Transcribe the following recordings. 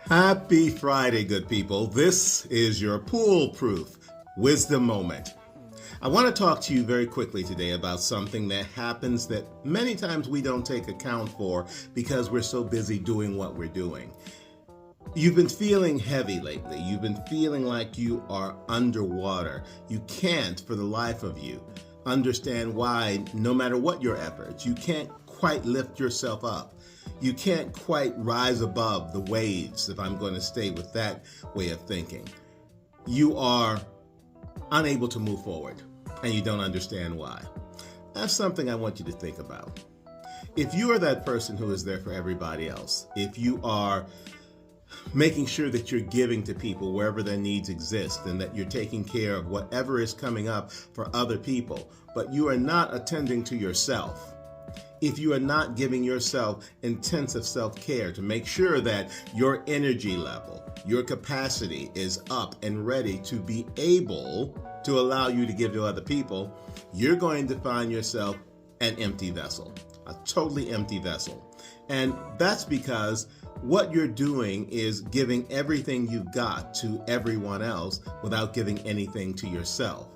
Happy Friday, good people. This is your PoolePRoof Wisdom Moment. I want to talk to you very quickly today about something that happens that many times we don't take account for because we're so busy doing what we're doing. You've been feeling heavy lately. You've been feeling like you are underwater. You can't, for the life of you, understand why, no matter what your efforts, you can't quite lift yourself up. You can't quite rise above the waves, if I'm going to stay with that way of thinking. You are unable to move forward, and you don't understand why. That's something I want you to think about. If you are that person who is there for everybody else, if you are making sure that you're giving to people wherever their needs exist and that you're taking care of whatever is coming up for other people, but you are not attending to yourself, if you are not giving yourself intensive self-care to make sure that your energy level, your capacity is up and ready to be able to allow you to give to other people, you're going to find yourself an empty vessel, a totally empty vessel. And that's because what you're doing is giving everything you've got to everyone else without giving anything to yourself.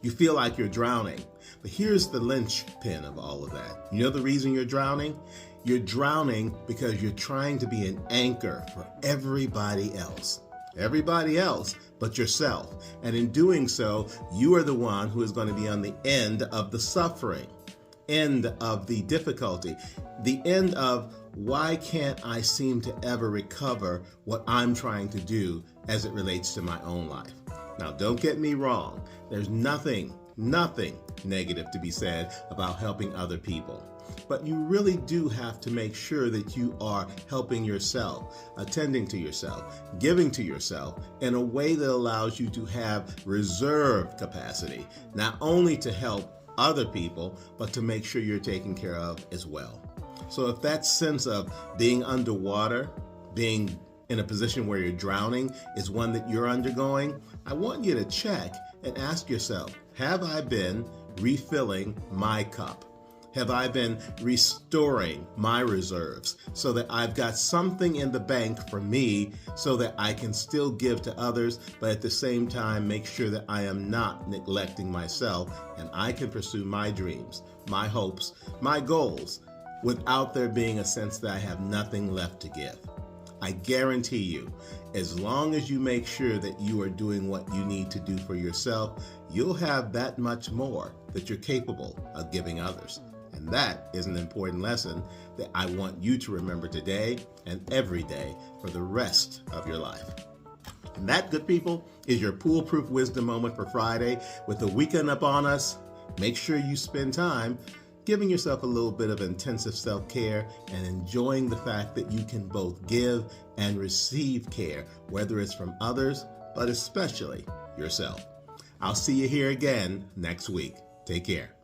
You feel like you're drowning. But here's the linchpin of all of that. You know the reason you're drowning? You're drowning because you're trying to be an anchor for everybody else. Everybody else but yourself. And in doing so, you are the one who is going to be on the end of the suffering, end of the difficulty, the end of why can't I seem to ever recover what I'm trying to do as it relates to my own life. Now, don't get me wrong. There's nothing negative to be said about helping other people. But you really do have to make sure that you are helping yourself, attending to yourself, giving to yourself in a way that allows you to have reserve capacity, not only to help other people, but to make sure you're taken care of as well. So if that sense of being underwater, being in a position where you're drowning is one that you're undergoing, I want you to check and ask yourself, have I been refilling my cup? Have I been restoring my reserves so that I've got something in the bank for me so that I can still give to others, but at the same time make sure that I am not neglecting myself and I can pursue my dreams, my hopes, my goals without there being a sense that I have nothing left to give. I guarantee you, as long as you make sure that you are doing what you need to do for yourself, you'll have that much more that you're capable of giving others. And that is an important lesson that I want you to remember today and every day for the rest of your life. And that, good people, is your PoolePRoof Wisdom Moment for Friday. With the weekend up on us, make sure you spend time giving yourself a little bit of intensive self-care and enjoying the fact that you can both give and receive care, whether it's from others, but especially yourself. I'll see you here again next week. Take care.